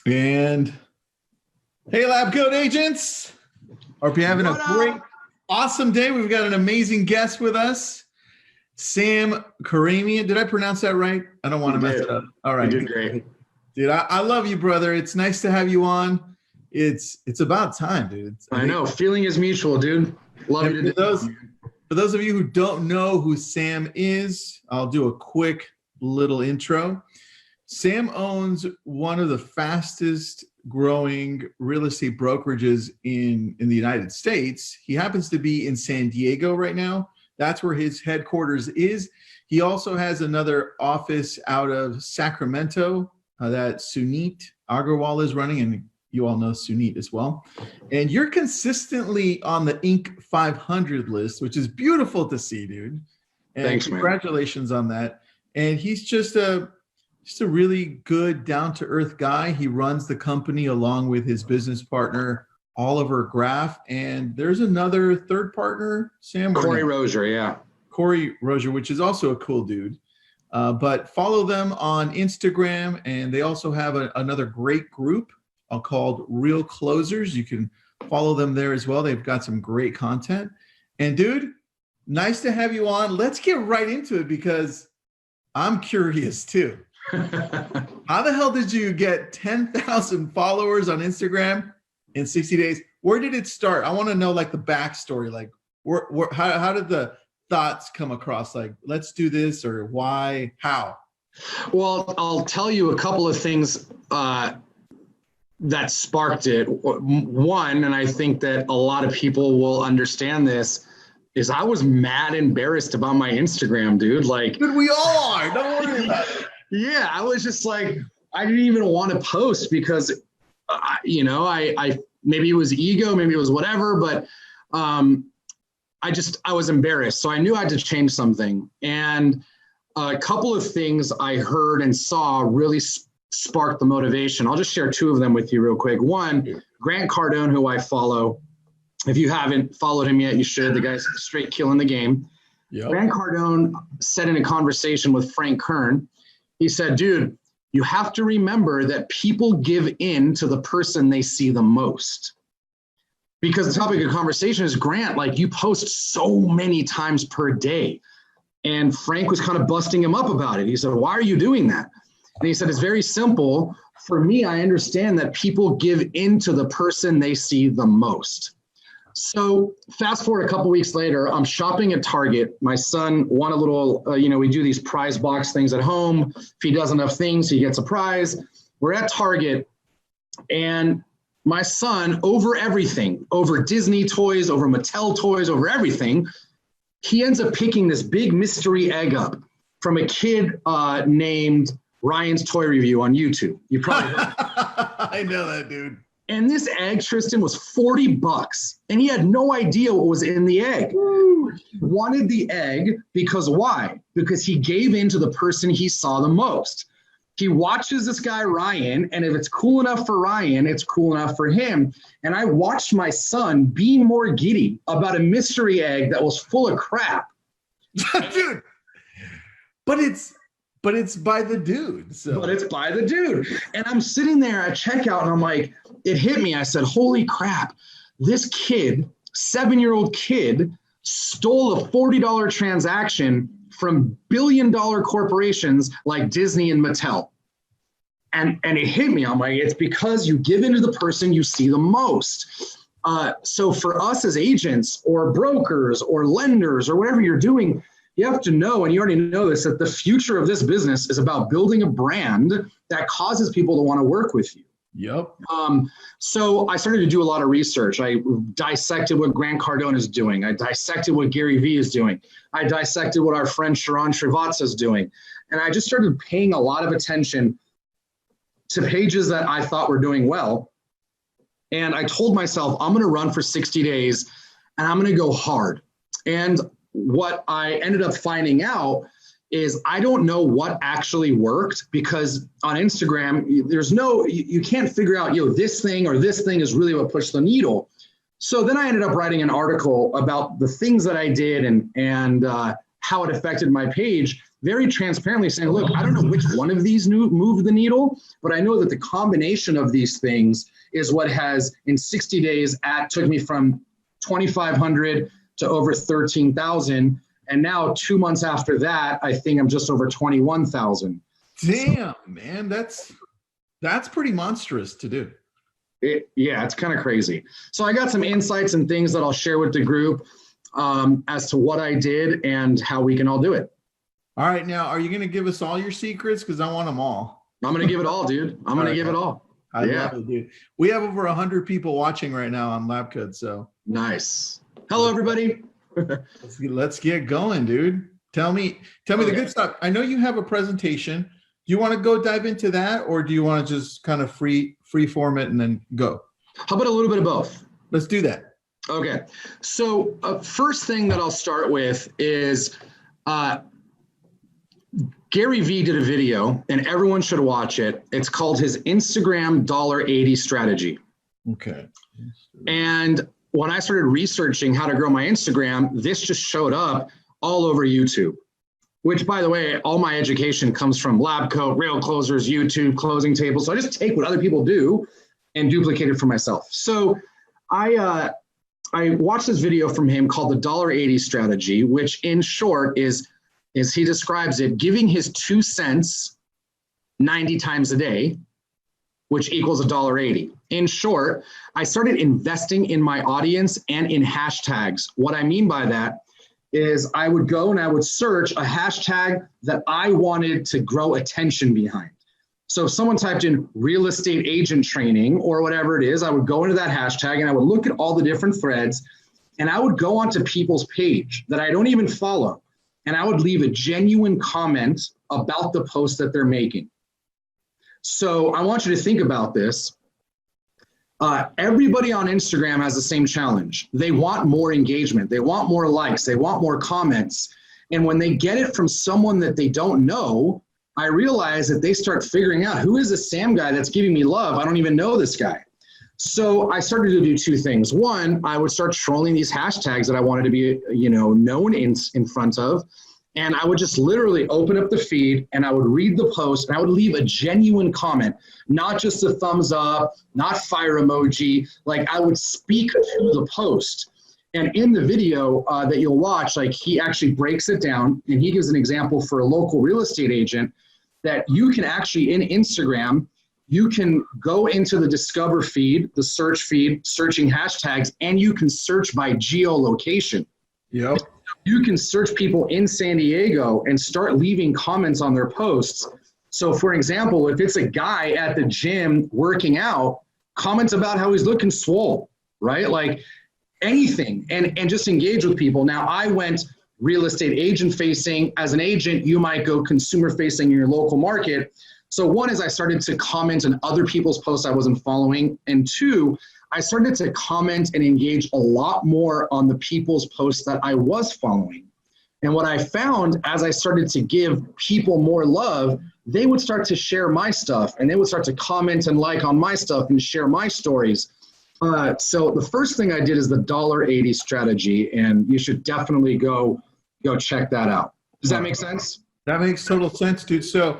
And hey, Lab Coat agents. Hope you're having a great, awesome day. We've got an amazing guest with us, Sam Khorramian. Did I pronounce that right? I don't want to mess it up. All right. You did great. Dude, I love you, brother. It's nice to have you on. It's about time, dude. I know. Feeling is mutual, dude. Love you to death. For those of you who don't know who Sam is, I'll do a quick little intro. Sam owns one of the fastest growing real estate brokerages in the United States. He happens to be in San Diego right now. That's where his headquarters is. He also has another office out of Sacramento that Sunit Agarwal is running, and you all know Sunit as well. And you're consistently on the Inc. 500 list, which is beautiful to see, dude. And thanks, congratulations on that. And he's just a really good, down-to-earth guy. He runs the company along with his business partner, Oliver Graff. And there's another third partner, Sam. Corey Rozier, yeah. Corey Rozier, which is also a cool dude. But follow them on Instagram. And they also have another great group called Real Closers. You can follow them there as well. They've got some great content. And dude, nice to have you on. Let's get right into it because I'm curious too. How the hell did you get 10,000 followers on Instagram in 60 days? Where did it start? I want to know like the backstory. Like how did the thoughts come across? Like, let's do this, or why, how? Well, I'll tell you a couple of things that sparked it. One, and I think that a lot of people will understand this, is I was mad embarrassed about my Instagram, dude. Like, dude, we all are. Don't worry about it. Yeah, I was just like, I didn't even want to post because, I maybe it was ego, maybe it was whatever, but I was embarrassed. So I knew I had to change something. And a couple of things I heard and saw really sparked the motivation. I'll just share two of them with you real quick. One, Grant Cardone, who I follow. If you haven't followed him yet, you should. The guy's straight killing the game. Yep. Grant Cardone said in a conversation with Frank Kern, he said, dude, you have to remember that people give in to the person they see the most. Because the topic of conversation is, Grant, like, you post so many times per day. And Frank was kind of busting him up about it. He said, why are you doing that? And he said, it's very simple. For me, I understand that people give in to the person they see the most. So fast forward a couple weeks later, I'm shopping at Target. My son won a little, we do these prize box things at home. If he does enough things, he gets a prize. We're at Target, and my son, over everything, over Disney toys, over Mattel toys, over everything, he ends up picking this big mystery egg up from a kid named Ryan's Toy Review on YouTube. You probably heard I know that, dude. And this egg, Tristan, was $40, and he had no idea what was in the egg. He wanted the egg because why? Because he gave in to the person he saw the most. He watches this guy, Ryan, and if it's cool enough for Ryan, it's cool enough for him. And I watched my son be more giddy about a mystery egg that was full of crap. Dude, but it's by the dude. So. But it's by the dude. And I'm sitting there at checkout, and I'm like, it hit me. I said, holy crap, this kid, 7-year-old kid, stole a $40 transaction from billion-dollar corporations like Disney and Mattel. And it hit me. I'm like, it's because you give into the person you see the most. So for us as agents or brokers or lenders or whatever you're doing, you have to know, and you already know this, that the future of this business is about building a brand that causes people to want to work with you. Yep. So I started to do a lot of research. I dissected what Grant Cardone is doing. I dissected what Gary Vee is doing. I dissected what our friend Sharon Srivatsa is doing. And I just started paying a lot of attention to pages that I thought were doing well. And I told myself, I'm going to run for 60 days and I'm going to go hard. And what I ended up finding out is I don't know what actually worked, because on Instagram, you can't figure out, this thing or this thing is really what pushed the needle. So then I ended up writing an article about the things that I did and how it affected my page. very transparently saying, look, I don't know which one of these moved the needle, but I know that the combination of these things is what has, in 60 days, took me from 2,500 to over 13,000. And now 2 months after that, I think I'm just over 21,000. Damn, man, that's pretty monstrous to do. Yeah, it's kind of crazy. So I got some insights and things that I'll share with the group as to what I did and how we can all do it. All right, now, are you going to give us all your secrets? Because I want them all. I'm going to give it all, dude. I'm going to give it all. I love it, dude. We have over 100 people watching right now on LabCode, so. Nice. Hello, everybody. Let's get going, dude. Tell me the good stuff. I know you have a presentation. Do you want to go dive into that, or do you want to just kind of free form it and then go? How about a little bit of both? Let's do that. Okay. So first thing that I'll start with is Gary Vee did a video, and everyone should watch it. It's called his Instagram $80 strategy. Okay. And when I started researching how to grow my Instagram, this just showed up all over YouTube, which, by the way, all my education comes from LabCode, Real Closers, YouTube, closing tables. So I just take what other people do and duplicate it for myself. So I watched this video from him called the $80 strategy, which in short is he describes it giving his 2 cents 90 times a day, which equals $1.80. In short, I started investing in my audience and in hashtags. What I mean by that is I would go and I would search a hashtag that I wanted to grow attention behind. So if someone typed in real estate agent training or whatever it is, I would go into that hashtag and I would look at all the different threads, and I would go onto people's page that I don't even follow, and I would leave a genuine comment about the post that they're making. So I want you to think about this. Everybody on Instagram has the same challenge. They want more engagement. They want more likes. They want more comments. And when they get it from someone that they don't know, I realize that they start figuring out, who is this Sam guy that's giving me love? I don't even know this guy. So I started to do 2 things. One, I would start trolling these hashtags that I wanted to be, known in front of. And I would just literally open up the feed and I would read the post and I would leave a genuine comment, not just a thumbs up, not fire emoji. Like, I would speak to the post. And in the video that you'll watch, like, he actually breaks it down and he gives an example for a local real estate agent that you can actually, in Instagram, you can go into the discover feed, the search feed, searching hashtags, and you can search by geolocation. Yep. You can search people in San Diego and start leaving comments on their posts. So for example, if it's a guy at the gym working out, comments about how he's looking swole, right? Like anything, and just engage with people. Now I went real estate agent facing. As an agent, you might go consumer facing in your local market. So one is I started to comment on other people's posts I wasn't following. And 2, I started to comment and engage a lot more on the people's posts that I was following. And what I found as I started to give people more love, they would start to share my stuff and they would start to comment and like on my stuff and share my stories. So the first thing I did is the $80 strategy, and you should definitely go check that out. Does that make sense? That makes total sense, dude. So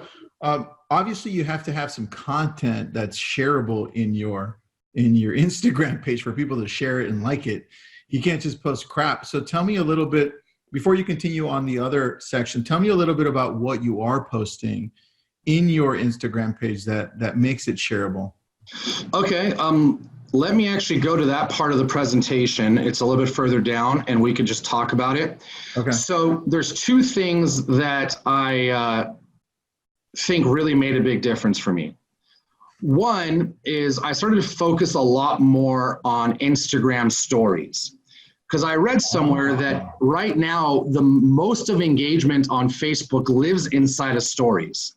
obviously you have to have some content that's shareable in your Instagram page for people to share it and like it. You can't just post crap. So tell me a little bit, before you continue on the other section, tell me a little bit about what you are posting in your Instagram page that makes it shareable. Okay. Let me actually go to that part of the presentation. It's a little bit further down and we could just talk about it. Okay. So there's 2 things that I think really made a big difference for me. One is I started to focus a lot more on Instagram stories, because I read somewhere that right now the most of engagement on Facebook lives inside of stories.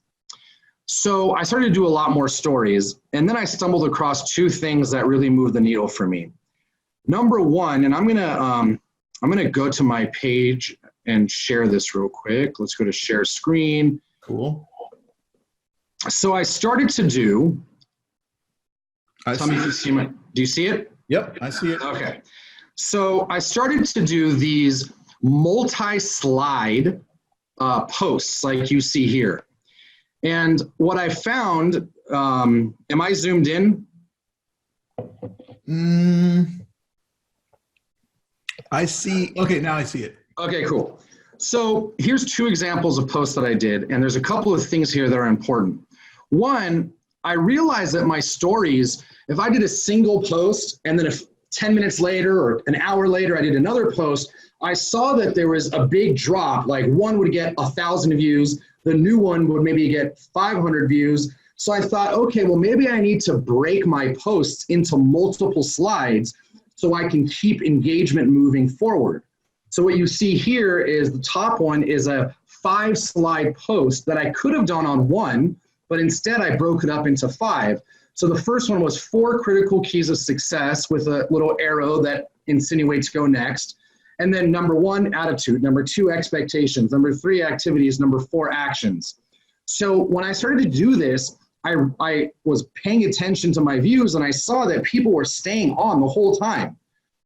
So I started to do a lot more stories, and then I stumbled across 2 things that really moved the needle for me. Number 1, and I'm gonna go to my page and share this real quick. Let's go to share screen. Cool. So I started to do. Tell me if you see my. Do you see it? Yep, I see it. Okay. So I started to do these multi-slide posts like you see here. And what I found, am I zoomed in? I see. Okay, now I see it. Okay, cool. So here's 2 examples of posts that I did, and there's a couple of things here that are important. One, I realized that my stories, if I did a single post and then if 10 minutes later or an hour later I did another post, I saw that there was a big drop, like one would get 1,000 views, the new one would maybe get 500 views. So I thought, okay, well, maybe I need to break my posts into multiple slides so I can keep engagement moving forward. So what you see here is the top one is a 5-slide post that I could have done on one, but instead I broke it up into 5. So the first one was 4 critical keys of success with a little arrow that insinuates go next. And then number 1, attitude. Number 2, expectations. Number 3, activities. Number 4, actions. So when I started to do this, I was paying attention to my views and I saw that people were staying on the whole time.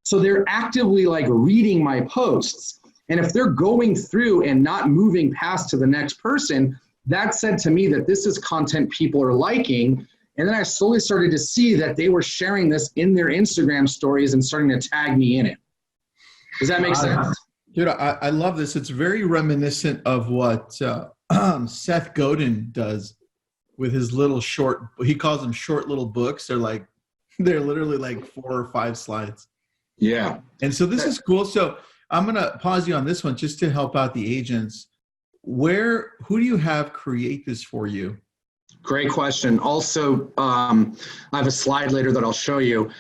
So they're actively like reading my posts. And if they're going through and not moving past to the next person, that said to me that this is content people are liking. And then I slowly started to see that they were sharing this in their Instagram stories and starting to tag me in it. Does that make sense? Dude, I love this. It's very reminiscent of what Seth Godin does with his little short, he calls them short little books. They're literally like 4 or 5 slides. Yeah. And so this is cool. So I'm going to pause you on this one just to help out the agents. Who do you have create this for you? Great question. Also, I have a slide later that I'll show you.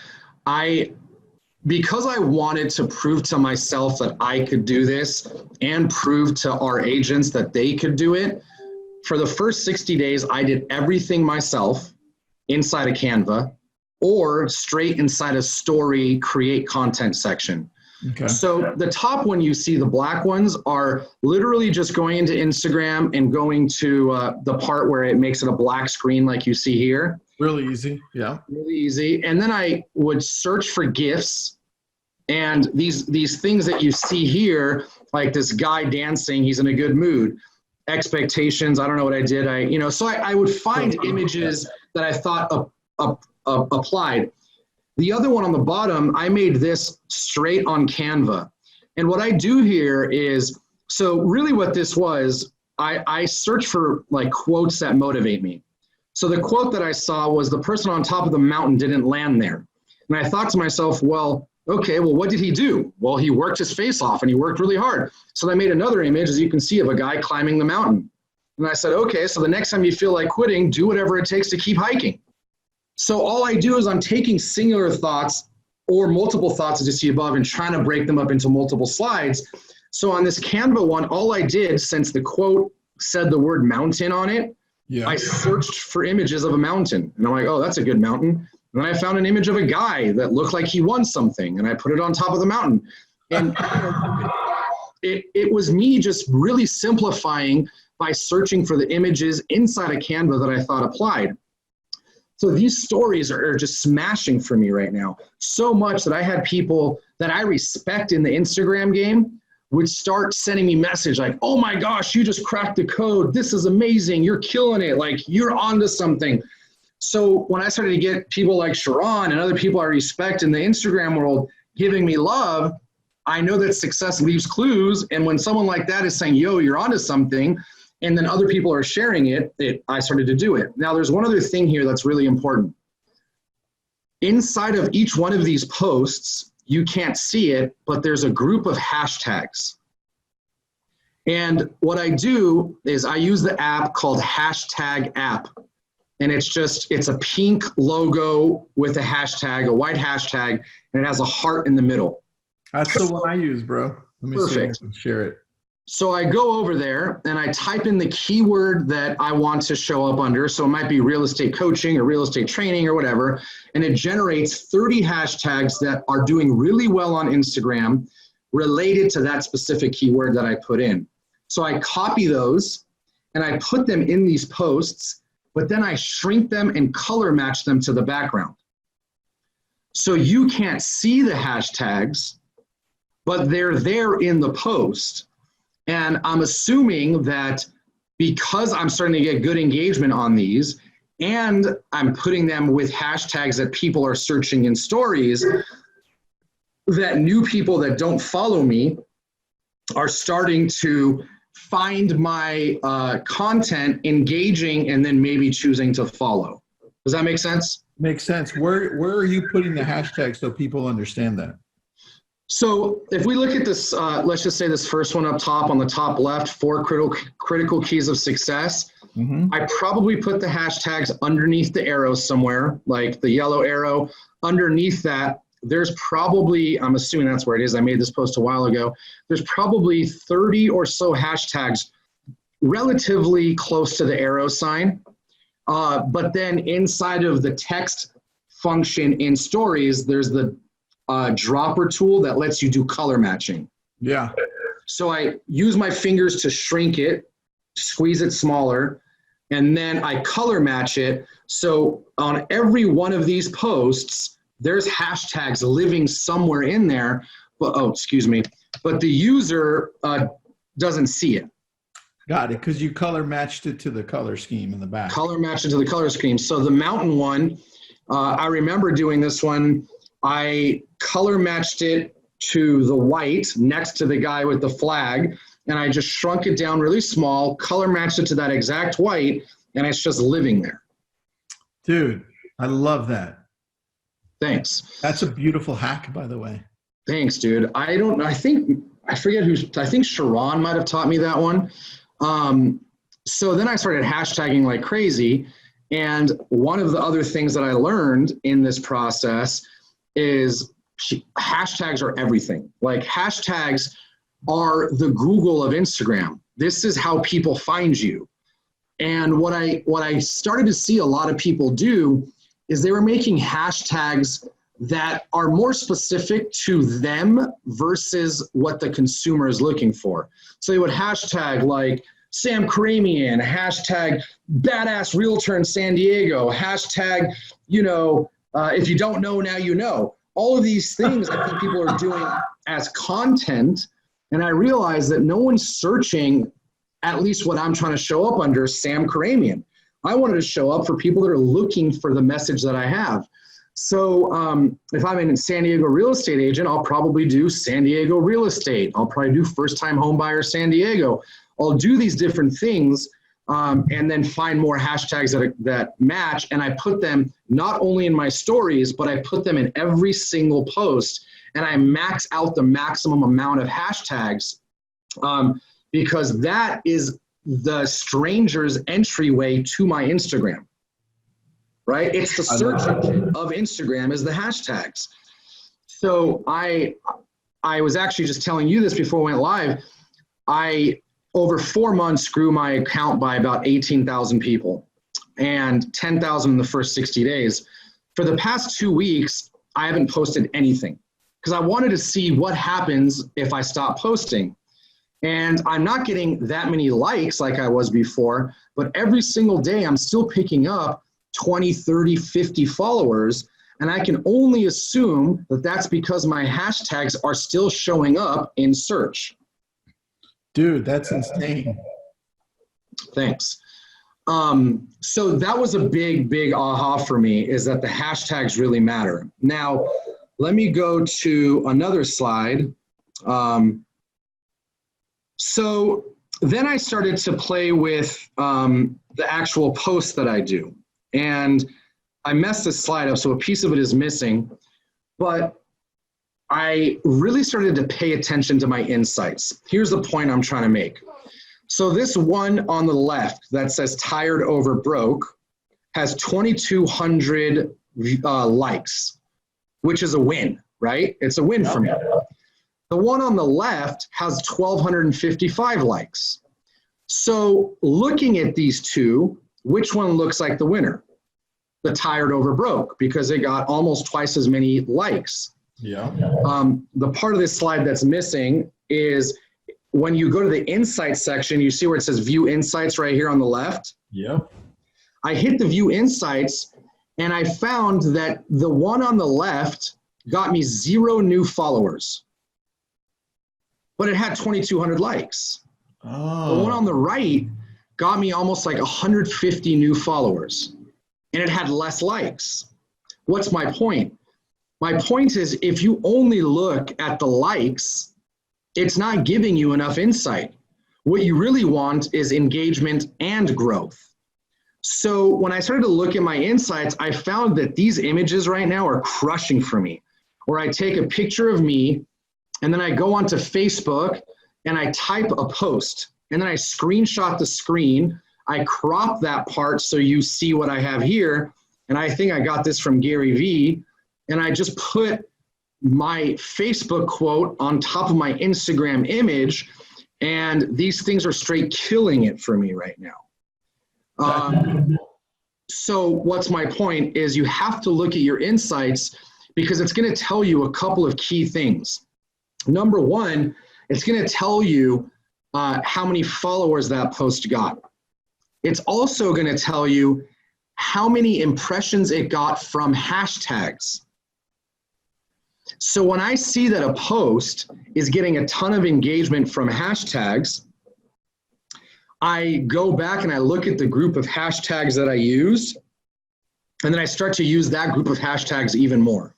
Because I wanted to prove to myself that I could do this and prove to our agents that they could do it, for the first 60 days, I did everything myself inside of Canva or straight inside a story create content section. Okay. So the top one you see, the black ones, are literally just going into Instagram and going to the part where it makes it a black screen like you see here. Really easy. Yeah. Really easy. And then I would search for GIFs. And these things that you see here, like this guy dancing, he's in a good mood. Expectations, I don't know what I did. So I would find images that I thought applied. The other one on the bottom, I made this straight on Canva. And what I do here is, so really what this was, I search for like quotes that motivate me. So the quote that I saw was the person on top of the mountain didn't land there. And I thought to myself, well, okay, well, what did he do? Well, he worked his face off and he worked really hard. So I made another image, as you can see, of a guy climbing the mountain. And I said, okay, so the next time you feel like quitting, do whatever it takes to keep hiking. So all I do is I'm taking singular thoughts or multiple thoughts, as you see above, and trying to break them up into multiple slides. So on this Canva one, all I did, since the quote said the word mountain on it, I searched for images of a mountain. And I'm like, oh, that's a good mountain. And then I found an image of a guy that looked like he won something, and I put it on top of the mountain. And it was me just really simplifying by searching for the images inside of Canva that I thought applied. So these stories are just smashing for me right now. So much that I had people that I respect in the Instagram game would start sending me message like, oh my gosh, you just cracked the code. This is amazing. You're killing it. Like, you're onto something. So when I started to get people like Sharon and other people I respect in the Instagram world giving me love, I know that success leaves clues. And when someone like that is saying, yo, you're onto something, and then other people are sharing it, I started to do it. Now, there's one other thing here that's really important. Inside of each one of these posts, you can't see it, but there's a group of hashtags. And what I do is I use the app called Hashtag App. And it's a pink logo with a hashtag, a white hashtag, and it has a heart in the middle. That's the one I use, bro. Let me see if I can share it. So I go over there and I type in the keyword that I want to show up under. So it might be real estate coaching or real estate training or whatever. And it generates 30 hashtags that are doing really well on Instagram related to that specific keyword that I put in. So I copy those and I put them in these posts, but then I shrink them and color match them to the background. So you can't see the hashtags, but they're there in the post. And I'm assuming that because I'm starting to get good engagement on these and I'm putting them with hashtags that people are searching in stories, that new people that don't follow me are starting to find my content engaging and then maybe choosing to follow. Does that make sense? Makes sense. Where are you putting the hashtag so people understand that? So if we look at this, let's just say this first one up top on the top left, 4 critical keys of success. I probably put the hashtags underneath the arrow somewhere, like the yellow arrow. Underneath that, there's probably, I'm assuming that's where it is. I made this post a while ago. There's probably 30 or so hashtags relatively close to the arrow sign. But then inside of the text function in stories, there's the dropper tool that lets you do color matching. Yeah. So I use my fingers to shrink it, squeeze it smaller, and then I color match it. So on every one of these posts, there's hashtags living somewhere in there. But, oh, excuse me. But the user doesn't see it. Got it, because you color matched it to the color scheme in the back. Color matched it to the color scheme. So the mountain one, I remember doing this one. I color matched it to the white next to the guy with the flag, and I just shrunk it down really small, color matched it to that exact white, and it's just living there. Dude, I love that. Thanks. That's a beautiful hack, by the way. Thanks, dude. I think Sharon might have taught me that one. So then I started hashtagging like crazy. And one of the other things that I learned in this process is hashtags are everything. Like hashtags are the Google of Instagram. This is how people find you. And what I started to see a lot of people do is they were making hashtags that are more specific to them versus what the consumer is looking for. So they would hashtag like Sam Khorramian, hashtag badass realtor in San Diego, hashtag, if you don't know, now you know. All of these things I think people are doing as content. And I realized that no one's searching at least what I'm trying to show up under Sam Khorramian. I wanted to show up for people that are looking for the message that I have. So if I'm a San Diego real estate agent, I'll probably do San Diego real estate. I'll probably do first-time home buyer San Diego. I'll do these different things and then find more hashtags that match. And I put them not only in my stories, but I put them in every single post. And I max out the maximum amount of hashtags because that is the stranger's entryway to my Instagram. Right? It's the search engine of Instagram is the hashtags. So I was actually just telling you this before we went live. I, over 4 months, grew my account by about 18,000 people and 10,000 in the first 60 days. For the past 2 weeks, I haven't posted anything because I wanted to see what happens if I stop posting. And I'm not getting that many likes like I was before, but every single day I'm still picking up 20, 30, 50 followers. And I can only assume that that's because my hashtags are still showing up in search. Dude, that's insane. Thanks. So that was a big aha for me, is that the hashtags really matter. Now, let me go to another slide. So then I started to play with the actual posts that I do. And I messed this slide up, so a piece of it is missing. But I really started to pay attention to my insights. Here's the point I'm trying to make. So this one on the left that says tired over broke has 2,200 likes, which is a win, right? It's a win for me. The one on the left has 1,255 likes. So looking at these two, which one looks like the winner? The tired over broke, because it got almost twice as many likes. Yeah. The part of this slide that's missing is when you go to the insights section, you see where it says view insights right here on the left. Yeah. I hit the view insights and I found that the one on the left got me 0 new followers, but it had 2,200 likes. Oh. The one on the right got me almost like 150 new followers, and it had less likes. What's my point? My point is, if you only look at the likes, it's not giving you enough insight. What you really want is engagement and growth. So when I started to look at my insights, I found that these images right now are crushing for me, where I take a picture of me and then I go onto Facebook and I type a post and then I screenshot the screen. I crop that part so you see what I have here. And I think I got this from Gary Vee. And I just put my Facebook quote on top of my Instagram image. And these things are straight killing it for me right now. So what's my point is you have to look at your insights because it's going to tell you a couple of key things. Number one, it's going to tell you how many followers that post got. It's also going to tell you how many impressions it got from hashtags. So when I see that a post is getting a ton of engagement from hashtags, I go back and I look at the group of hashtags that I used, and then I start to use that group of hashtags even more.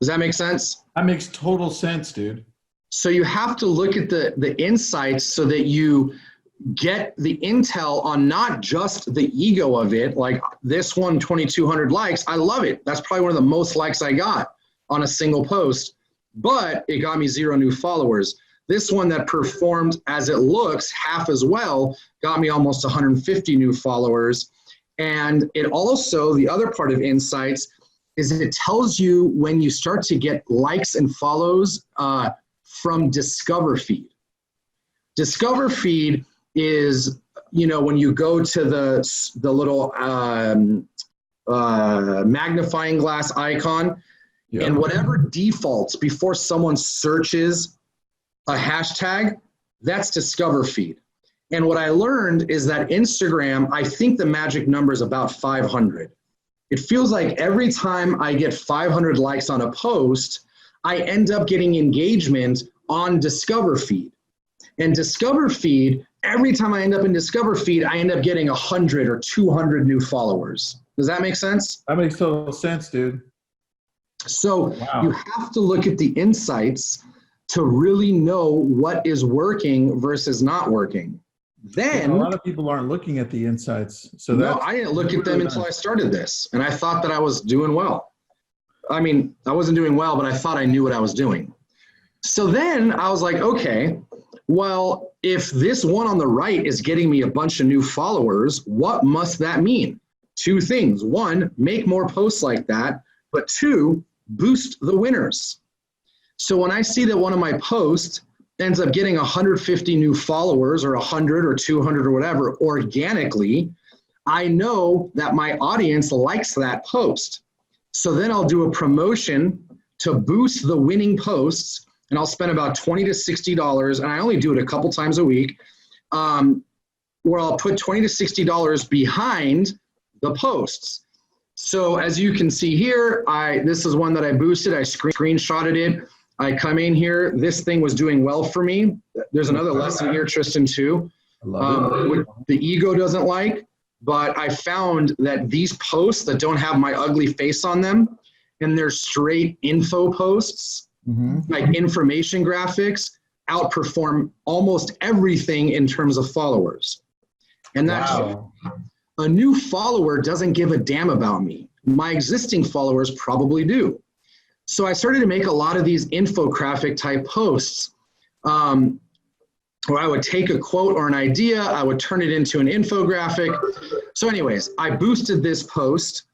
Does that make sense? That makes total sense, dude. So you have to look at the insights so that you get the intel on not just the ego of it, like this one, 2,200 likes. I love it. That's probably one of the most likes I got on a single post, but it got me 0 new followers. This one that performed as it looks half as well got me almost 150 new followers. And it also, the other part of insights is it tells you when you start to get likes and follows from Discover Feed. Discover Feed is, when you go to the little magnifying glass icon, yep. And whatever defaults before someone searches a hashtag, that's Discover Feed. And what I learned is that Instagram, I think the magic number is about 500. It feels like every time I get 500 likes on a post, I end up getting engagement on Discover Feed. And Discover Feed, every time I end up in Discover Feed, I end up getting 100 or 200 new followers. Does that make sense? That makes total sense, dude. So wow. You have to look at the insights to really know what is working versus not working. Then a lot of people aren't looking at the insights. So no, I didn't look at them until I started this, and I thought that I was doing well. I mean, I wasn't doing well, but I thought I knew what I was doing. So then I was like, okay, well, if this one on the right is getting me a bunch of new followers, what must that mean? 2 things. 1, make more posts like that, but 2, boost the winners. So when I see that one of my posts ends up getting 150 new followers or 100 or 200 or whatever organically, I know that my audience likes that post. So then I'll do a promotion to boost the winning posts, and I'll spend about $20 to $60, and I only do it a couple times a week, where I'll put $20 to $60 behind the posts. So as you can see here, this is one that I boosted. I screenshotted it. I come in here. This thing was doing well for me. There's another lesson here, Tristan, too. What the ego doesn't like, but I found that these posts that don't have my ugly face on them, and they're straight info posts, like information graphics, outperform almost everything in terms of followers. And that's a new follower doesn't give a damn about me. My existing followers probably do. So I started to make a lot of these infographic type posts where I would take a quote or an idea, I would turn it into an infographic. So anyways, I boosted this post.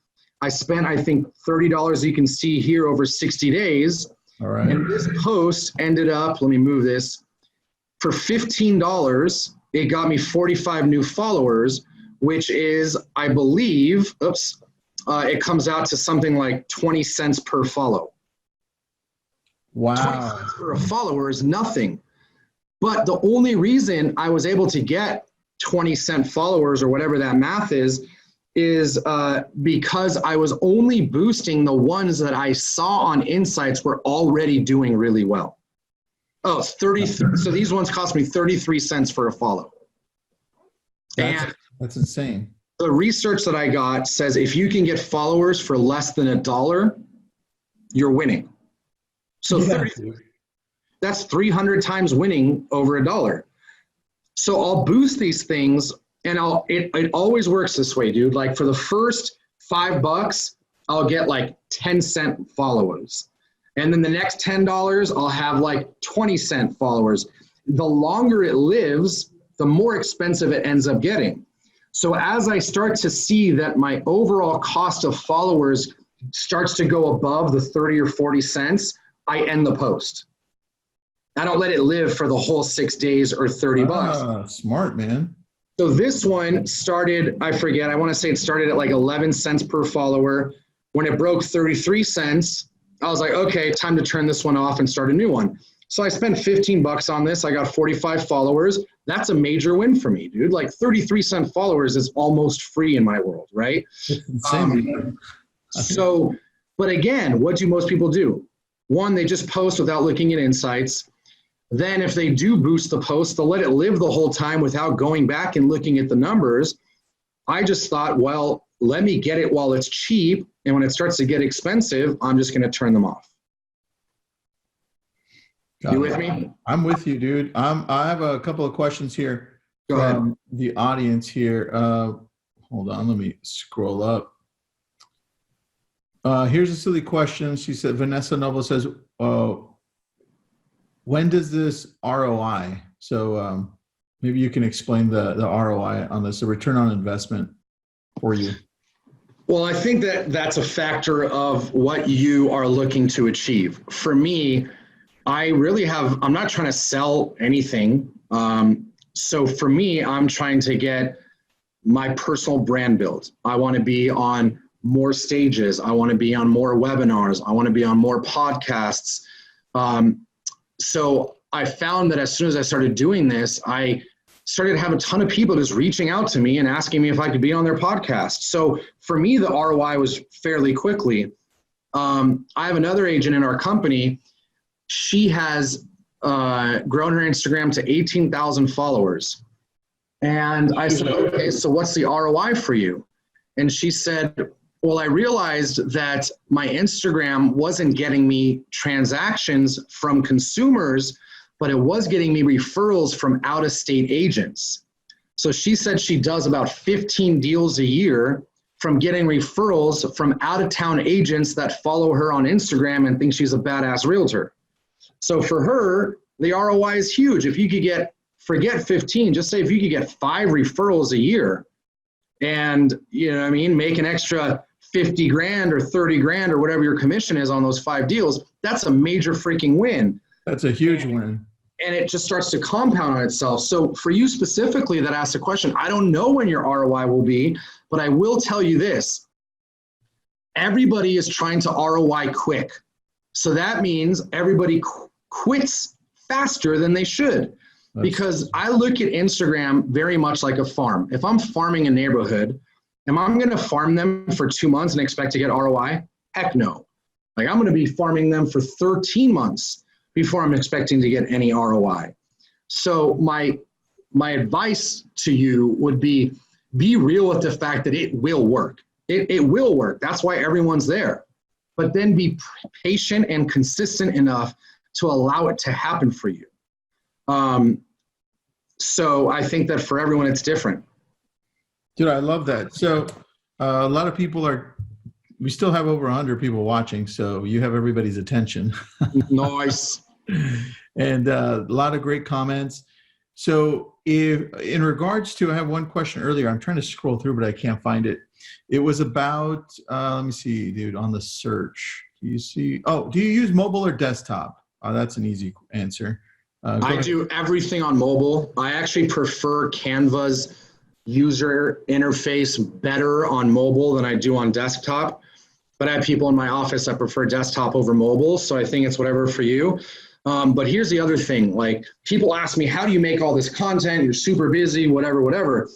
I spent, I think, $30, you can see here, over 60 days. All right. And this post ended up, let me move this, for $15, it got me 45 new followers, which is, I believe, it comes out to something like 20 cents per follow. Wow. 20 cents for a follower is nothing. But the only reason I was able to get 20-cent followers, or whatever that math is because I was only boosting the ones that I saw on Insights were already doing really well. Oh, 30. So these ones cost me 33 cents for a follow. That's insane. The research that I got says if you can get followers for less than $1, you're winning. So that's 300 times winning over $1. So I'll boost these things, and it always works this way, dude. Like for the first $5, I'll get like 10-cent followers. And then the next $10, I'll have like 20-cent followers. The longer it lives, the more expensive it ends up getting. So as I start to see that my overall cost of followers starts to go above the 30 or 40 cents, I end the post. I don't let it live for the whole 6 days or 30 bucks. Smart, man. So this one started, I forget, I want to say it started at like 11 cents per follower. When it broke 33 cents, I was like, okay, time to turn this one off and start a new one. So I spent 15 bucks on this. I got 45 followers. That's a major win for me, dude. Like 33-cent followers is almost free in my world, right? But again, what do most people do? One, they just post without looking at insights. Then if they do boost the post, they'll let it live the whole time without going back and looking at the numbers. I just thought, well, let me get it while it's cheap. And when it starts to get expensive, I'm just going to turn them off. You with me? I'm with you, dude. I have a couple of questions here Go from ahead. the audience here. Hold on, let me scroll up. Here's a silly question. She said, Vanessa Noble says, when does this ROI? So maybe you can explain the ROI on this, the return on investment for you. Well, I think that that's a factor of what you are looking to achieve. For me, I'm not trying to sell anything. So for me, I'm trying to get my personal brand built. I want to be on more stages. I want to be on more webinars. I want to be on more podcasts. So I found that as soon as I started doing this, I started to have a ton of people just reaching out to me and asking me if I could be on their podcast. So for me, the ROI was fairly quickly. I have another agent in our company. She has grown her Instagram to 18,000 followers. And I said, okay, so what's the ROI for you? And she said, well, I realized that my Instagram wasn't getting me transactions from consumers, but it was getting me referrals from out-of-state agents. So she said she does about 15 deals a year from getting referrals from out-of-town agents that follow her on Instagram and think she's a badass realtor. So for her, the ROI is huge. If you could forget 15, just say if you could get 5 referrals a year and, you know what I mean, make an extra 50 grand or 30 grand or whatever your commission is on those 5 deals, that's a major freaking win. That's a huge win. And it just starts to compound on itself. So for you specifically that asked the question, I don't know when your ROI will be, but I will tell you this. Everybody is trying to ROI quick. So that means everybody quits faster than they should. Because I look at Instagram very much like a farm. If I'm farming a neighborhood, am I going to farm them for 2 months and expect to get ROI? Heck no. Like I'm going to be farming them for 13 months before I'm expecting to get any ROI. So my advice to you would be real with the fact that it will work. It will work. That's why everyone's there. But then be patient and consistent enough to allow it to happen for you. So I think that for everyone, it's different. Dude, I love that. So a lot of people we still have over 100 people watching, so you have everybody's attention. Nice. And a lot of great comments. So in regards to, I have one question earlier. I'm trying to scroll through, but I can't find it. It was about, let me see, dude, on the search. Do you use mobile or desktop? That's an easy answer. I do everything on mobile. I actually prefer Canva's user interface better on mobile than I do on desktop. But I have people in my office that prefer desktop over mobile, so I think it's whatever for you. But here's the other thing. Like people ask me, how do you make all this content? You're super busy, whatever.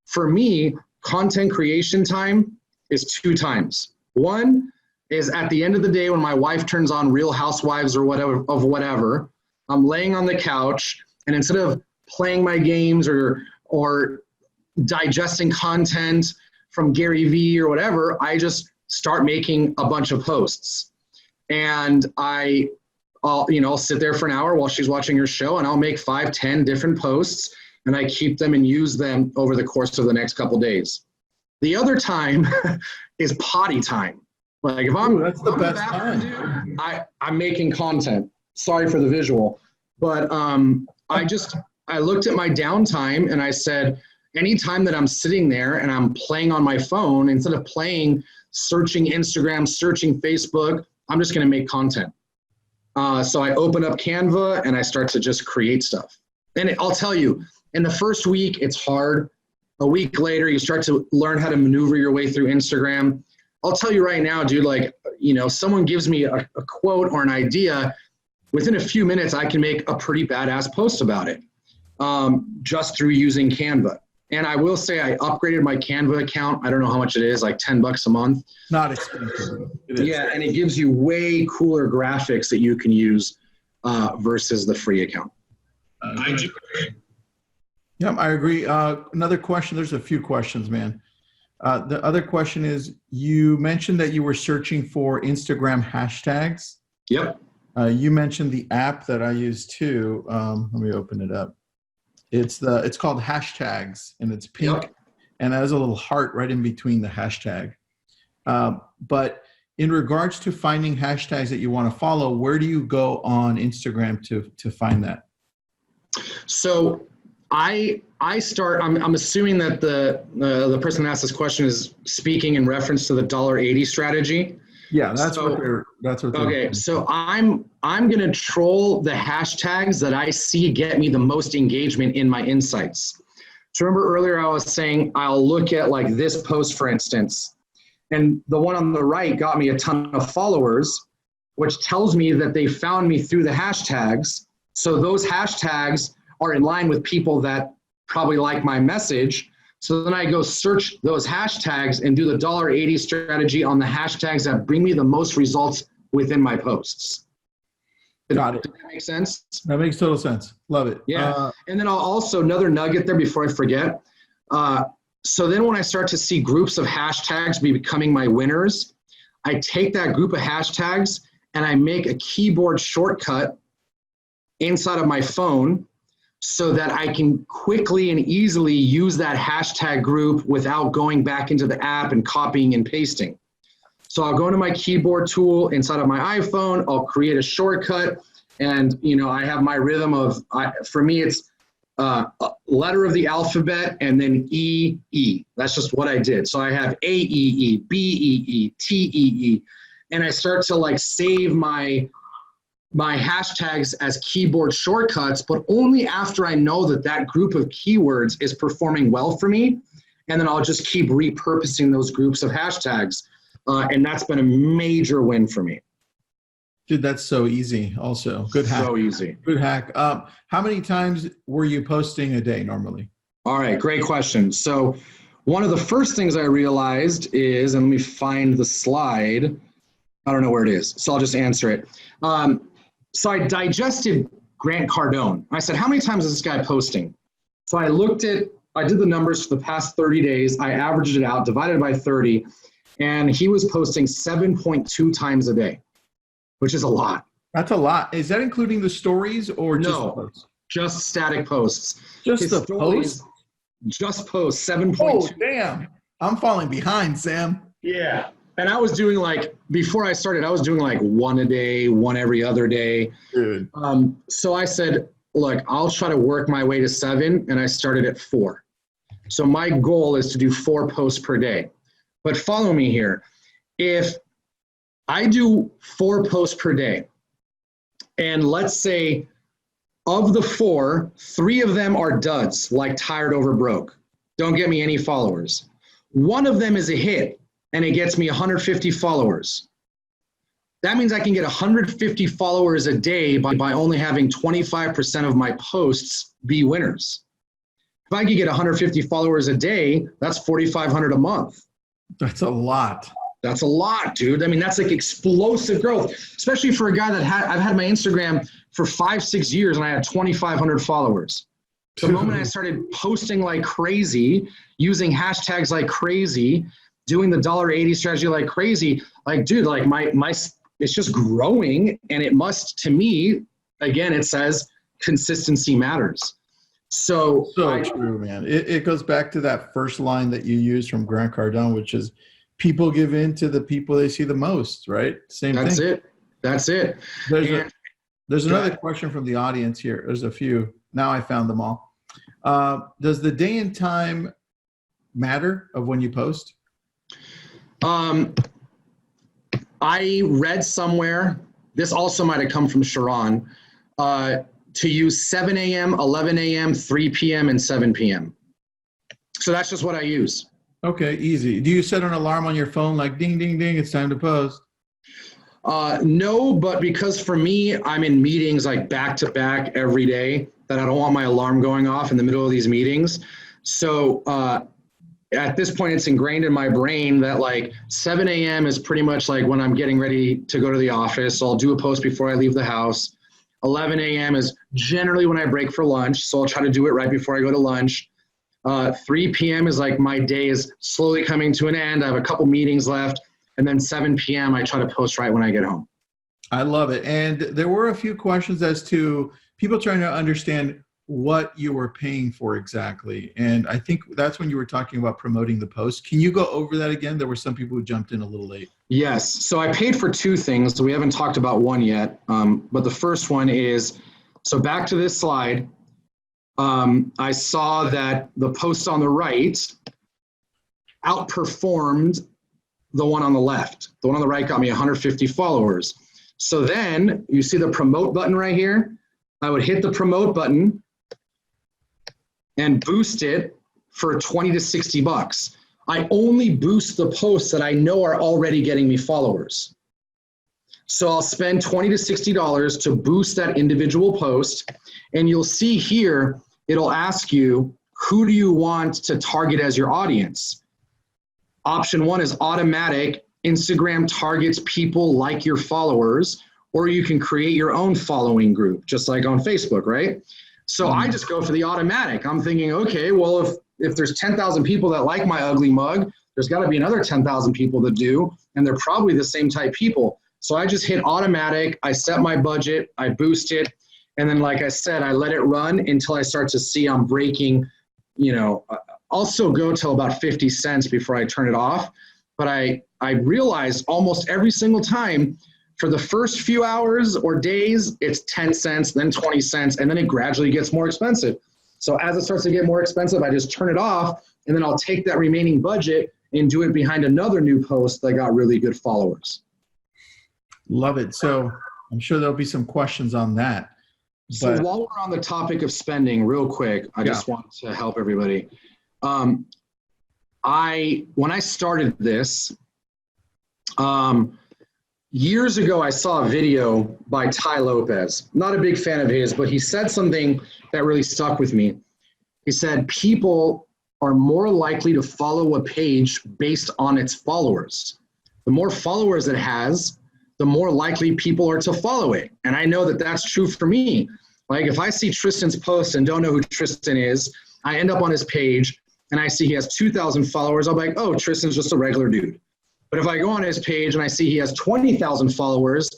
For me, content creation time is 2 times. One is at the end of the day when my wife turns on Real Housewives or whatever, I'm laying on the couch, and instead of playing my games or digesting content from Gary Vee or whatever, I just start making a bunch of posts. And I'll sit there for an hour while she's watching her show, and I'll make 5, 10 different posts, and I keep them and use them over the course of the next couple days. The other time is potty time. Like if that's the best time. Dude, I'm making content. Sorry for the visual, but I looked at my downtime and I said, anytime that I'm sitting there and I'm playing on my phone, instead of searching Instagram, searching Facebook, I'm just going to make content. So I open up Canva and I start to just create stuff. And I'll tell you, in the first week, it's hard. A week later, you start to learn how to maneuver your way through Instagram. I'll tell you right now, dude, like, someone gives me a quote or an idea, within a few minutes, I can make a pretty badass post about it, just through using Canva. And I will say I upgraded my Canva account. I don't know how much it is, like $10 a month. Not expensive. Yeah, and it gives you way cooler graphics that you can use versus the free account. I do agree. Yeah, I agree. Another question. There's a few questions, man. The other question is, you mentioned that you were searching for Instagram hashtags. Yep. You mentioned the app that I use too. Let me open it up. It's called Hashtags, and it's pink, yep. And it has a little heart right in between the hashtag. But in regards to finding hashtags that you want to follow, where do you go on Instagram to find that? So I'm assuming that the person that asked this question is speaking in reference to the $1.80 strategy. Yeah, that's what they're okay, doing. So I'm gonna troll the hashtags that I see get me the most engagement in my insights. So remember earlier I was saying I'll look at like this post, for instance, and the one on the right got me a ton of followers, which tells me that they found me through the hashtags. So those hashtags are in line with people that probably like my message. So then I go search those hashtags and do the $1.80 strategy on the hashtags that bring me the most results within my posts. Got it. Does that make sense? That makes total sense. Love it. Yeah. And then I'll also, another nugget there before I forget. So then when I start to see groups of hashtags becoming my winners, I take that group of hashtags and I make a keyboard shortcut inside of my phone so that I can quickly and easily use that hashtag group without going back into the app and copying and pasting. So I'll go into my keyboard tool inside of my iPhone, I'll create a shortcut, and I have my rhythm of, for me it's letter of the alphabet and then E. That's just what I did. So I have AEE, BEE, TEE, and I start to like save my hashtags as keyboard shortcuts, but only after I know that group of keywords is performing well for me. And then I'll just keep repurposing those groups of hashtags. And that's been a major win for me. Dude, that's so easy also. Good hack. So easy. Good hack. How many times were you posting a day normally? All right, great question. So one of the first things I realized is, and let me find the slide. I don't know where it is, so I'll just answer it. So I digested Grant Cardone. I said, how many times is this guy posting? So I did the numbers for the past 30 days. I averaged it out, divided by 30, and he was posting 7.2 times a day, which is a lot. That's a lot. Is that including the stories or just the posts? Just static posts. Just the posts? Just posts, 7.2. Oh, damn. I'm falling behind, Sam. Yeah. And I was doing before I started, I was doing one a day, one every other day. Dude. So I said, look, I'll try to work my way to 7, and I started at 4. So my goal is to do 4 posts per day. But follow me here. If I do 4 posts per day, and let's say of the 4, 3 of them are duds, like tired over broke. Don't get me any followers. One of them is a hit, and it gets me 150 followers. That means I can get 150 followers a day by only having 25% of my posts be winners. If I could get 150 followers a day, that's 4,500 a month. That's a lot. That's a lot, dude. I mean, that's like explosive growth, especially for a guy that I've had my Instagram for 5-6 years and I had 2,500 followers. The moment I started posting like crazy, using hashtags like crazy, doing the $1.80 strategy like crazy, like, dude, like my it's just growing. And it must, to me, again, it says consistency matters. So true, man. It goes back to that first line that you used from Grant Cardone, which is people give in to the people they see the most, right? Same thing. That's it. There's another question from the audience here. There's a few. Now I found them all. Does the day and time matter of when you post? I read somewhere, this also might have come from Sharon, to use 7 a.m., 11 a.m., 3 p.m., and 7 p.m. So that's just what I use. Okay, easy. Do you set an alarm on your phone like ding, ding, ding, it's time to post? No, but because for me, I'm in meetings like back to back every day that I don't want my alarm going off in the middle of these meetings. So at this point, it's ingrained in my brain that like 7 a.m. is pretty much like when I'm getting ready to go to the office. So I'll do a post before I leave the house. 11 a.m. is generally when I break for lunch. So I'll try to do it right before I go to lunch. 3 p.m. is like my day is slowly coming to an end. I have a couple meetings left. And then 7 p.m. I try to post right when I get home. I love it. And there were a few questions as to people trying to understand what you were paying for exactly. And I think that's when you were talking about promoting the post. Can you go over that again? There were some people who jumped in a little late. Yes. So I paid for two things. We haven't talked about one yet. But the first one is, so back to this slide, I saw that the post on the right outperformed the one on the left. The one on the right got me 150 followers. So then you see the promote button right here. I would hit the promote button and boost it for 20 to 60 bucks. I only boost the posts that I know are already getting me followers. So I'll spend $20 to $60 to boost that individual post. And you'll see here, it'll ask you, who do you want to target as your audience? Option one is automatic. Instagram targets people like your followers, or you can create your own following group, just like on Facebook, right? So I just go for the automatic. I'm thinking, okay, well, if there's 10,000 people that like my ugly mug, there's got to be another 10,000 people that do, and they're probably the same type people. So I just hit automatic. I set my budget, I boost it, and then like I said, I let it run until I start to see I'm breaking, also go till about 50 cents before I turn it off. But I realized almost every single time for the first few hours or days, it's 10 cents, then 20 cents, and then it gradually gets more expensive. So as it starts to get more expensive, I just turn it off, and then I'll take that remaining budget and do it behind another new post that got really good followers. Love it. So I'm sure there'll be some questions on that. So while we're on the topic of spending, real quick, I just want to help everybody. When I started this, years ago, I saw a video by Ty Lopez. Not a big fan of his, but he said something that really stuck with me. He said, people are more likely to follow a page based on its followers. The more followers it has, the more likely people are to follow it. And I know that that's true for me. Like if I see Tristan's post and don't know who Tristan is, I end up on his page and I see he has 2,000 followers. I'll be like, oh, Tristan's just a regular dude. But if I go on his page and I see he has 20,000 followers,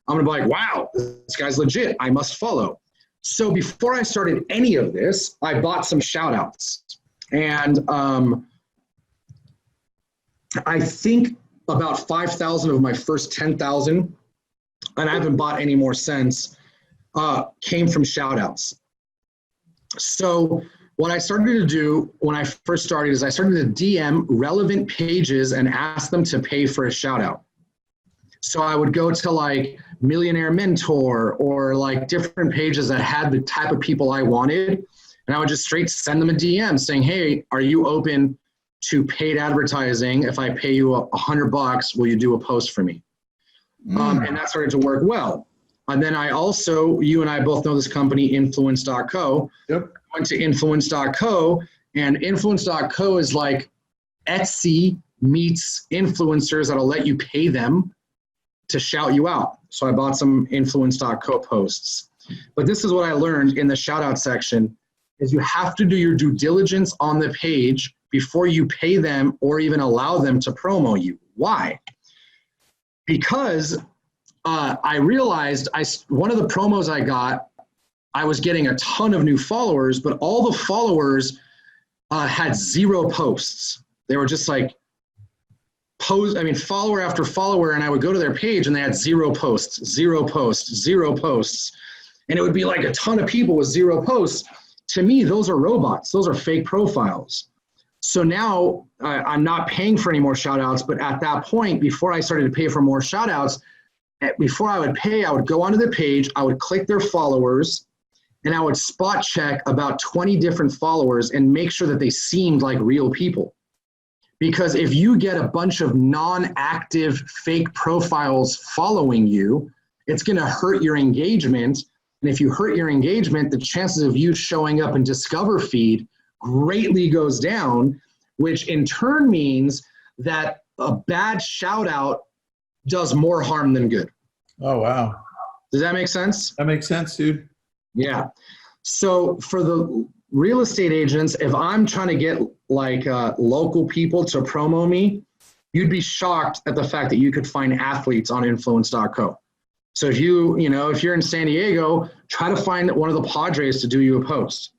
I'm gonna be like, wow, this guy's legit, I must follow. So before I started any of this, I bought some shout outs. And I think about 5,000 of my first 10,000, and I haven't bought any more since, came from shout outs. So what I started to do when I first started is I started to DM relevant pages and ask them to pay for a shout out. So I would go to like Millionaire Mentor or like different pages that had the type of people I wanted. And I would just straight send them a DM saying, hey, are you open to paid advertising? If I pay you $100, will you do a post for me? And that started to work well. And then I also, you and I both know this company, Influence.co. Yep. I went to Influence.co, and Influence.co is like Etsy meets influencers that'll let you pay them to shout you out. So I bought some Influence.co posts. But this is what I learned in the shout out section is you have to do your due diligence on the page before you pay them or even allow them to promo you. Why? Because I realized one of the promos I got, I was getting a ton of new followers, but all the followers had 0 posts. They were just like follower after follower, and I would go to their page and they had 0 posts, 0 posts, 0 posts. And it would be like a ton of people with 0 posts. To me, those are robots. Those are fake profiles. So now I'm not paying for any more shout outs, but at that point, before I started to pay for more shout outs, before I would pay, I would go onto the page, I would click their followers, and I would spot check about 20 different followers and make sure that they seemed like real people. Because if you get a bunch of non-active fake profiles following you, it's going to hurt your engagement. And if you hurt your engagement, the chances of you showing up in Discover feed greatly goes down, which in turn means that a bad shout out does more harm than good. Oh, wow. Does that make sense? That makes sense, dude. Yeah. So for the real estate agents, if I'm trying to get like local people to promo me, you'd be shocked at the fact that you could find athletes on influence.co. So if you're in San Diego, try to find one of the Padres to do you a post.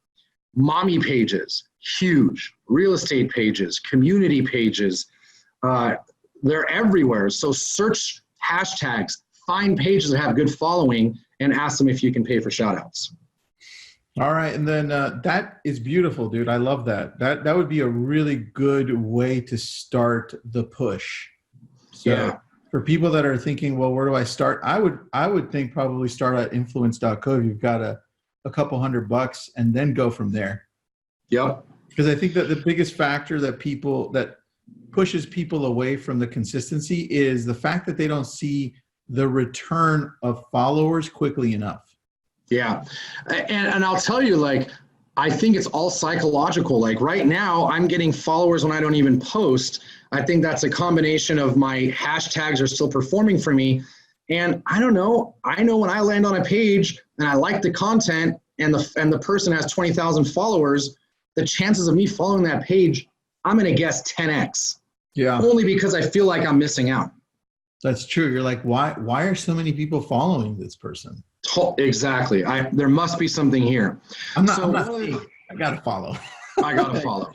Mommy pages, huge. Real estate pages, community pages, they're everywhere. So search hashtags, find pages that have good following, and ask them if you can pay for shout outs. All right. And then that is beautiful, dude. I love that. That would be a really good way to start the push. So yeah. For people that are thinking, well, where do I start? I would think probably start at influence.co. You've got a couple $100 and then go from there. Yep. Because I think that the biggest factor that pushes people away from the consistency is the fact that they don't see the return of followers quickly enough. Yeah. And I'll tell you, like, I think it's all psychological. Like right now, I'm getting followers when I don't even post. I think that's a combination of my hashtags are still performing for me. And I don't know. I know when I land on a page and I like the content and the person has 20,000 followers, the chances of me following that page, I'm going to guess 10x. Yeah. Only because I feel like I'm missing out. That's true. You're like, why are so many people following this person? Exactly. There must be something here. I'm not I got to follow. I got to follow.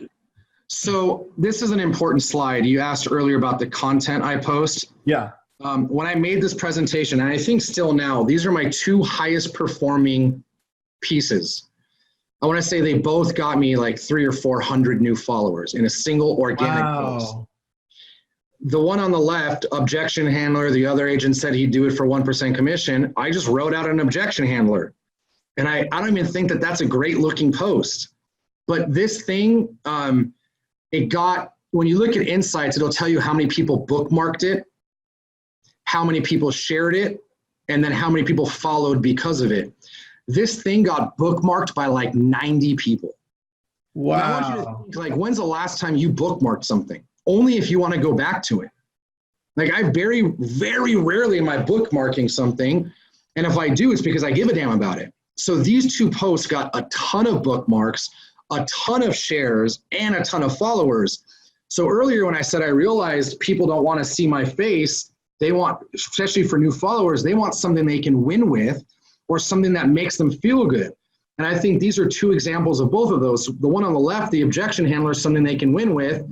So this is an important slide. You asked earlier about the content I post. Yeah. When I made this presentation, and I think still now, these are my 2 highest performing pieces. I want to say they both got me like 300 or 400 new followers in a single organic post. The one on the left, objection handler, the other agent said he'd do it for 1% commission. I just wrote out an objection handler. And I don't even think that that's a great looking post. But this thing, it got, when you look at insights, it'll tell you how many people bookmarked it, how many people shared it, and then how many people followed because of it. This thing got bookmarked by like 90 people. Wow. Now, I want you to think, like, when's the last time you bookmarked something? Only if you want to go back to it. Like I very, very rarely am I bookmarking something. And if I do, it's because I give a damn about it. So these 2 posts got a ton of bookmarks, a ton of shares, and a ton of followers. So earlier when I said I realized people don't want to see my face, they want, especially for new followers, they want something they can win with or something that makes them feel good. And I think these are 2 examples of both of those. The one on the left, the objection handler, is something they can win with.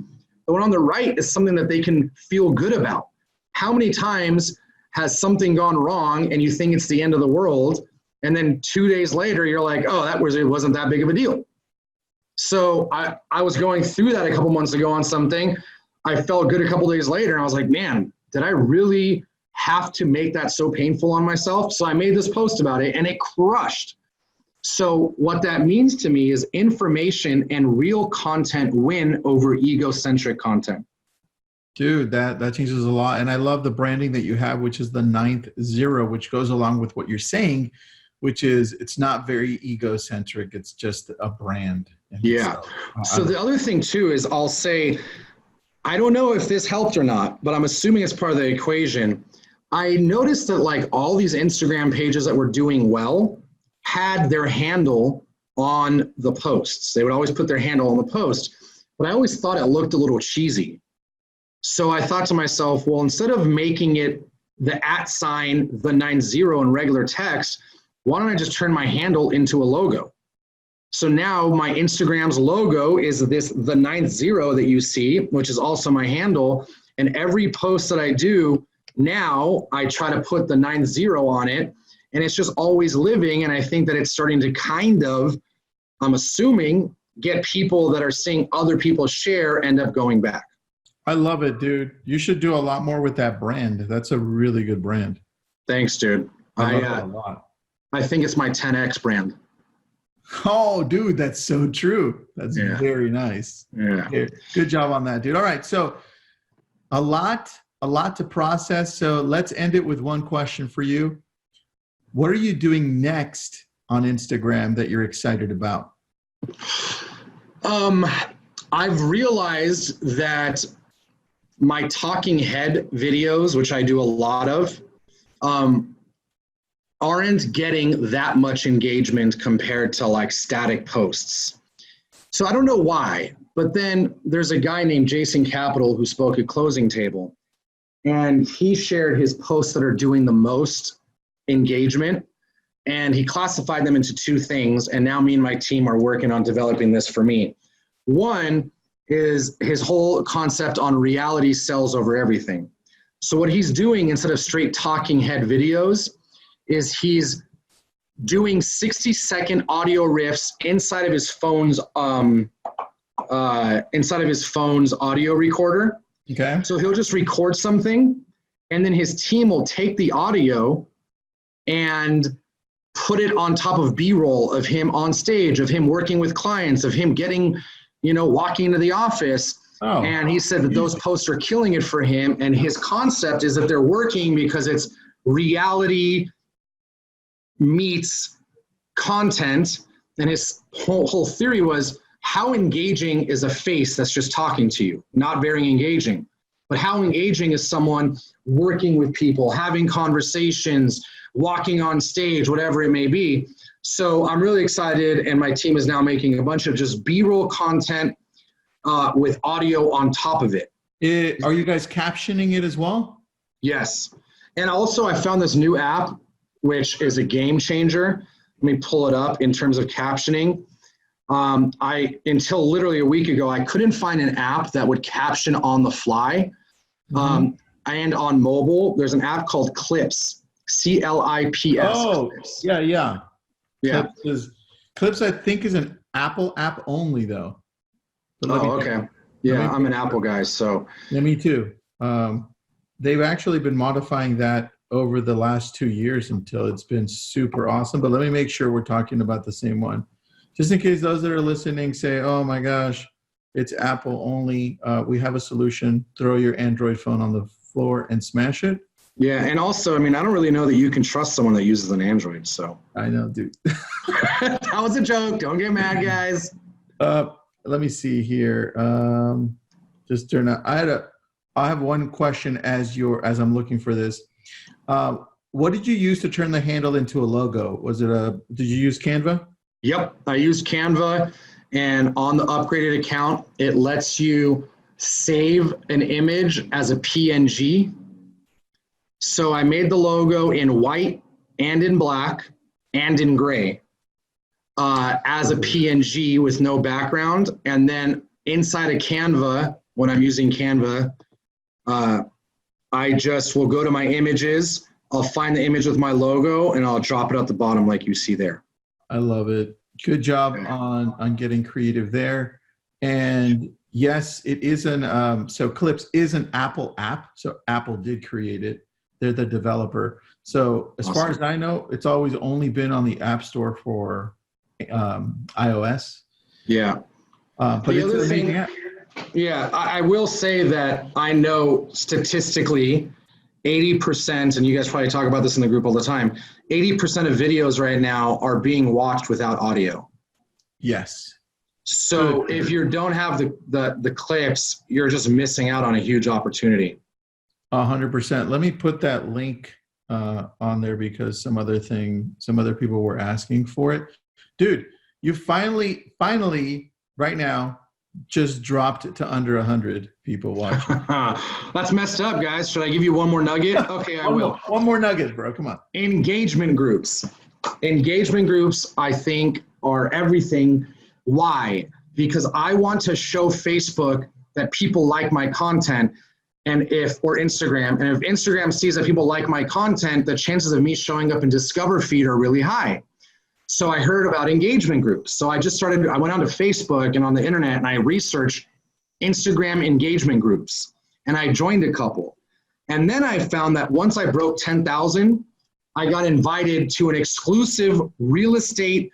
The one on the right is something that they can feel good about. How many times has something gone wrong and you think it's the end of the world, and then 2 days later you're like, oh, it wasn't that big of a deal. So I was going through that a couple months ago on something. I felt good a couple days later, and I was like, man, did I really have to make that so painful on myself? So I made this post about it, and it crushed. So what that means to me is information and real content win over egocentric content. Dude, that changes a lot. And I love the branding that you have, which is the 9th 0, which goes along with what you're saying, which is it's not very egocentric. It's just a brand. Yeah. So the other thing too is I'll say, I don't know if this helped or not, but I'm assuming it's part of the equation. I noticed that like all these Instagram pages that were doing well, had their handle on the posts. They would always put their handle on the post, but I always thought it looked a little cheesy. So I thought to myself, well, instead of making it the @ the 90 in regular text, why don't I just turn my handle into a logo? So now my Instagram's logo is this, the 90 that you see, which is also my handle. And every post that I do now, I try to put the 90 on it, and it's just always living. And I think that it's starting to kind of, I'm assuming, get people that are seeing other people share end up going back. I love it, dude. You should do a lot more with that brand. That's a really good brand. Thanks, dude. I love it a lot. I think it's my 10X brand. Oh, dude, that's so true. That's very nice. Yeah. Good job on that, dude. All right. So a lot to process. So let's end it with one question for you. What are you doing next on Instagram that you're excited about? I've realized that my talking head videos, which I do a lot of, aren't getting that much engagement compared to like static posts. So I don't know why, but then there's a guy named Jason Capital who spoke at Closing Table, and he shared his posts that are doing the most engagement, and he classified them into two things, and now me and my team are working on developing this for me. One is his whole concept on reality sells over everything. So what he's doing, instead of straight talking head videos, is he's doing 60-second audio riffs inside of his phone's audio recorder. Okay. So he'll just record something, and then his team will take the audio and put it on top of B-roll of him on stage, of him working with clients, of him getting, walking into the office. Oh. And he said that those posts are killing it for him. And his concept is that they're working because it's reality meets content. And his whole theory was, how engaging is a face that's just talking to you? Not very engaging. But how engaging is someone working with people, having conversations, walking on stage, whatever it may be. So I'm really excited, and my team is now making a bunch of just B-roll content with audio on top of it. Are you guys captioning it as well? Yes. And also I found this new app, which is a game changer. Let me pull it up in terms of captioning. Until literally a week ago, I couldn't find an app that would caption on the fly. And on mobile, there's an app called Clips, CLIPS. Oh, Clips. yeah. Yeah. Clips, I think, is an Apple app only, though. Okay. Yeah, I'm an Apple guy, so. Yeah, me too. They've actually been modifying that over the last 2 years until it's been super awesome. But let me make sure we're talking about the same one. Just in case those that are listening say, oh my gosh, it's Apple only. We have a solution. Throw your Android phone on the floor and smash it. Yeah, and also, I don't really know that you can trust someone that uses an Android, so. I know, dude. That was a joke. Don't get mad, guys. Let me see here. Just turn out. I have one question as I'm looking for this. What did you use to turn the handle into a logo? Did you use Canva? Yep, I used Canva, and on the upgraded account, it lets you save an image as a PNG. So I made the logo in white and in black and in gray as a PNG with no background. And then inside of Canva, when I'm using Canva, I just will go to my images. I'll find the image with my logo, and I'll drop it at the bottom like you see there. I love it. Good job on getting creative there. And yes, it is so Clips is an Apple app. So Apple did create it. They're the developer. So as far as I know, it's always only been on the App Store for iOS. Yeah. But it's an amazing app. Yeah, I will say that I know statistically 80%, and you guys probably talk about this in the group all the time, 80% of videos right now are being watched without audio. Yes. So if you don't have the clips, you're just missing out on a huge opportunity. 100%. Let me put that link on there because some other people were asking for it. Dude, you finally right now just dropped it to under 100 people watching. That's messed up, guys. Should I give you one more nugget? Okay, I will. One more nugget, bro. Come on. Engagement groups. Engagement groups, I think, are everything. Why? Because I want to show Facebook that people like my content, or Instagram. And if Instagram sees that people like my content, the chances of me showing up in Discover feed are really high. So I heard about engagement groups. So I went onto Facebook and on the internet and I researched Instagram engagement groups and I joined a couple. And then I found that once I broke 10,000, I got invited to an exclusive real estate.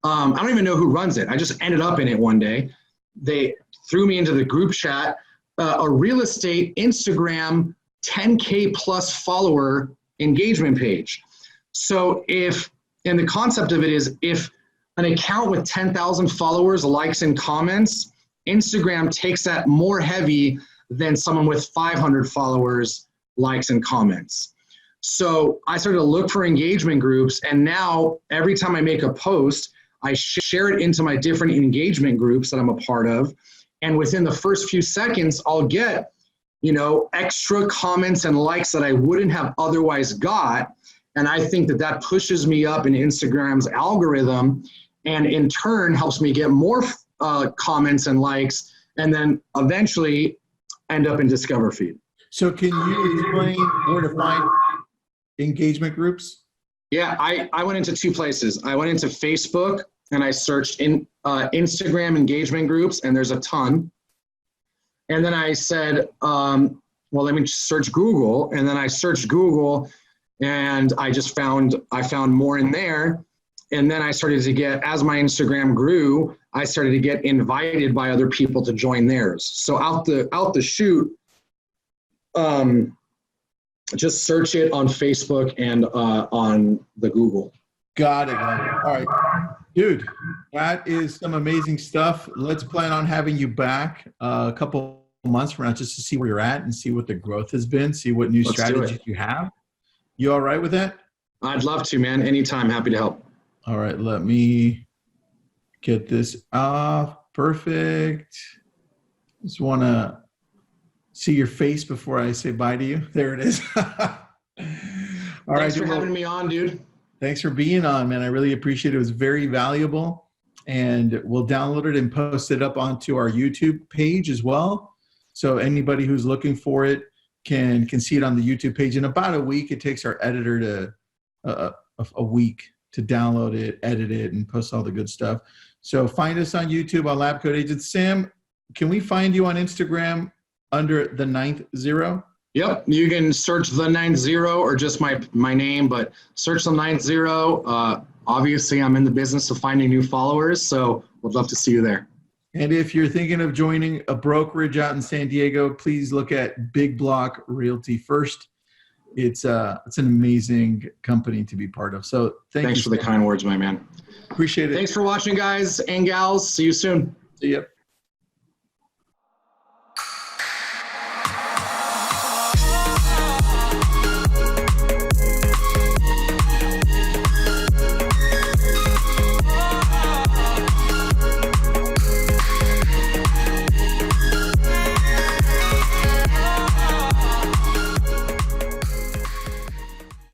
I don't even know who runs it. I just ended up in it one day. They threw me into the group chat, a real estate Instagram 10K plus follower engagement page. So and the concept of it is if an account with 10,000 followers, likes, and comments, Instagram takes that more heavy than someone with 500 followers, likes, and comments. So I started to look for engagement groups, and now every time I make a post, I share it into my different engagement groups that I'm a part of. And within the first few seconds, I'll get, extra comments and likes that I wouldn't have otherwise got. And I think that pushes me up in Instagram's algorithm and in turn helps me get more comments and likes and then eventually end up in Discover feed. So can you explain where to find engagement groups? Yeah, I went into two places. I went into Facebook and I searched in Instagram engagement groups, and there's a ton. And then I said, let me search Google. And then I searched Google and I found more in there. And then I started to get, as my Instagram grew, I started to get invited by other people to join theirs. So out the chute, just search it on Facebook and on the Google. Got it. All right. Dude, that is some amazing stuff. Let's plan on having you back a couple months from now just to see where you're at and see what the growth has been, see what new strategies you have. You all right with that? I'd love to, man. Anytime. Happy to help. All right. Let me get this off. Perfect. Just want to see your face before I say bye to you. There it is. All right. Thanks for having me on, dude. Thanks for being on, man. I really appreciate it. It was very valuable. And we'll download it and post it up onto our YouTube page as well. So anybody who's looking for it can see it on the YouTube page. In about a week, it takes our editor to a week to download it, edit it, and post all the good stuff. So find us on YouTube on Lab Coat Agents. Sam, can we find you on Instagram under the 90? Yep, you can search the 90 or just my name, but search the 90. Obviously, I'm in the business of finding new followers, so would love to see you there. And if you're thinking of joining a brokerage out in San Diego, please look at Big Block Realty first. It's an amazing company to be part of. So thanks for the kind words, my man. Appreciate it. Thanks for watching, guys and gals. See you soon. See ya.